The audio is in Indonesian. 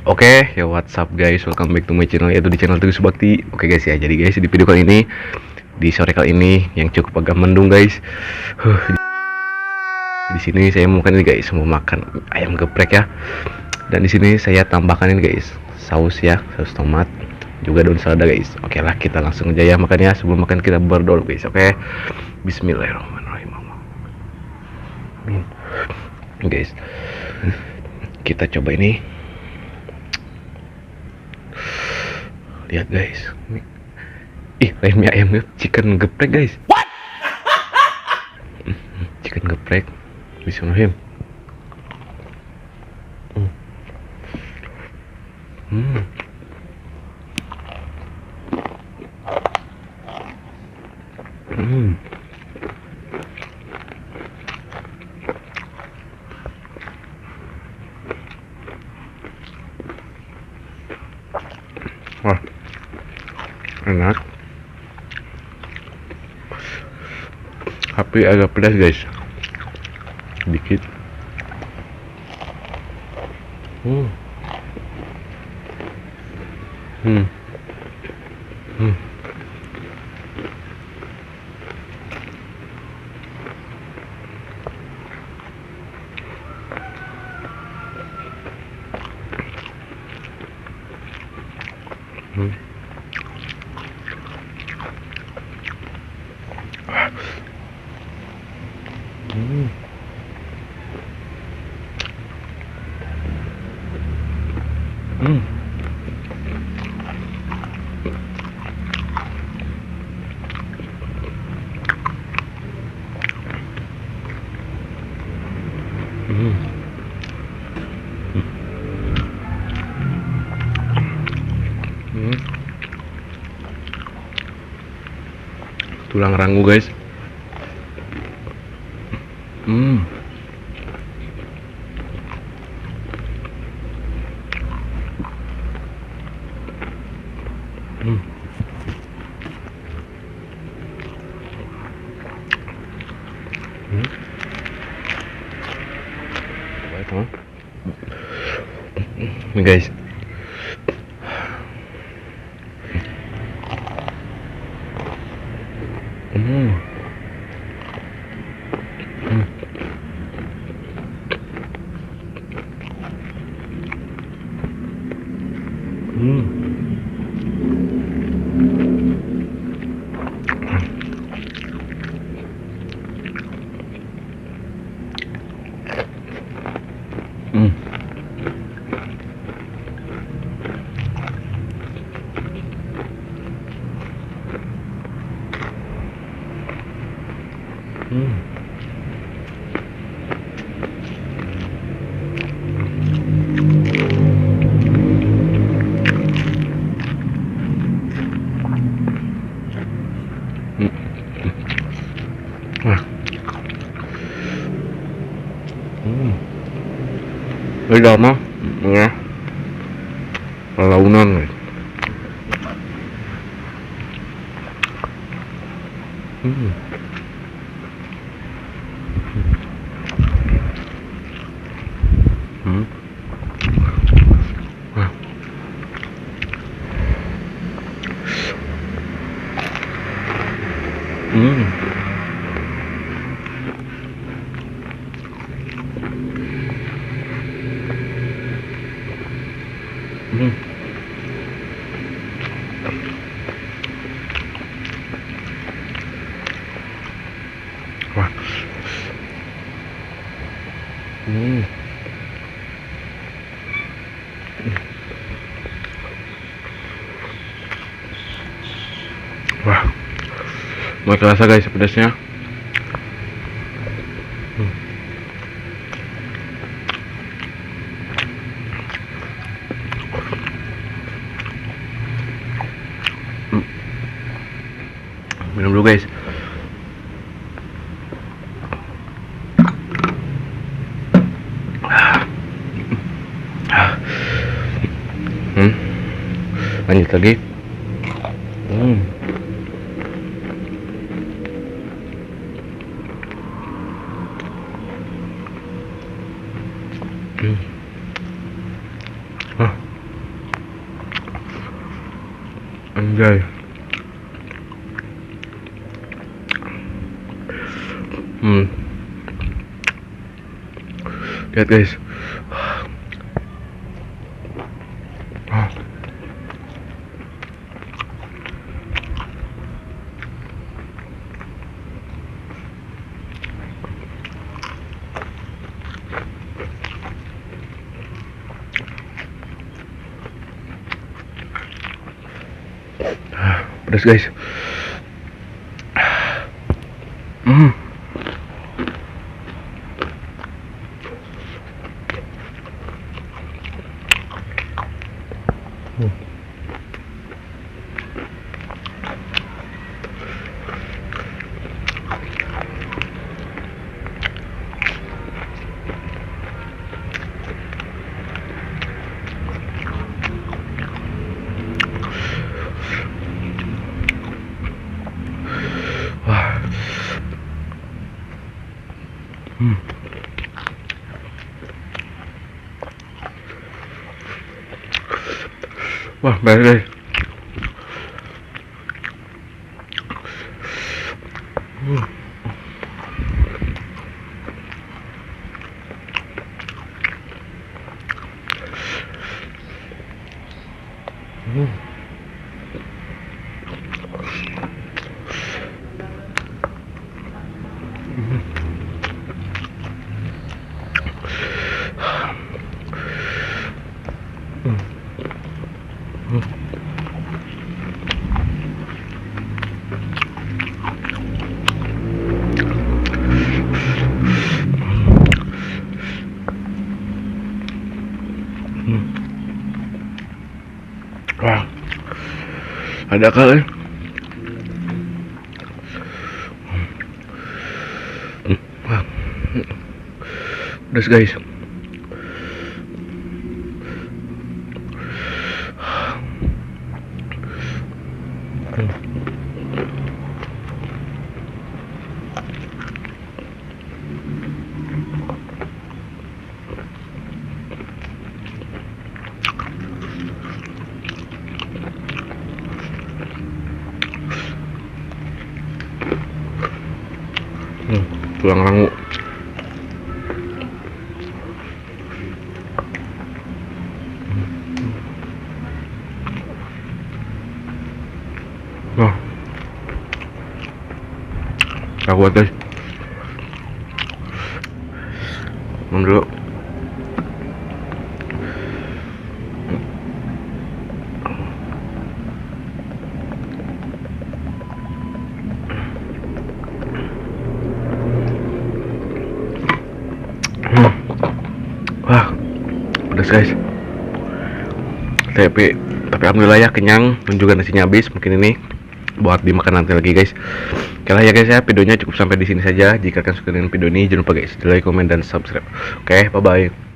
Oke, ya what's up guys, welcome back to my channel, yaitu di channel Teguh Subakti. Oke guys ya, jadi guys di video kali ini, di sore kali ini yang cukup agak mendung guys. Di sini saya mau makan ini guys, mau makan ayam geprek ya. Dan di sini saya tambahkan ini guys, saus ya, saus tomat, juga daun selada guys. Oke lah, kita langsung aja ya makannya. Sebelum makan kita berdoa guys. Oke, Bismillahirrahmanirrahim. Amin. Guys, kita coba ini. Lihat guys, ih lain mie ayam chicken geprek guys. What? Chicken geprek. Bismillahirrahmanirrahim. Wah, enak, tapi agak pedas guys, dikit. Hmm. Hmm. Hmm. Hmm. Hmm. Hmm. Hmm. Hmm. Tulang rangu guys. Hmm. Hmm. Hmm. Baik, huh? Nih guys. Hmm. Hmm. Hmm. Hmm. Hmm. Wah. Hmm. Beda mah, ya. Launan guys. Hmm. Hmm. Wah. Hmm. Hmm. Wah. Hmm. Wah. Mau terasa guys pedasnya. Hmm. Hmm. Minum dulu guys. Hmm. Lanjut lagi. Hmm. Hmm. Ah. Anjay. Hmm. Lihat guys. Ah. Pedas guys. Hmm. Wah. Hmm. Wah, beres guys. Wah, ada kali. Wah, pedas guys. Tulang rangu. Wah, gak kuat guys. Minum dulu. Wah, pedas guys. Tapi alhamdulillah ya kenyang dan juga nasinya habis. Mungkin ini buat dimakan nanti lagi guys. Oke lah ya guys ya, videonya cukup sampai di sini saja. Jika kalian suka dengan video ini, jangan lupa guys di like, komen, dan subscribe. Oke, bye bye.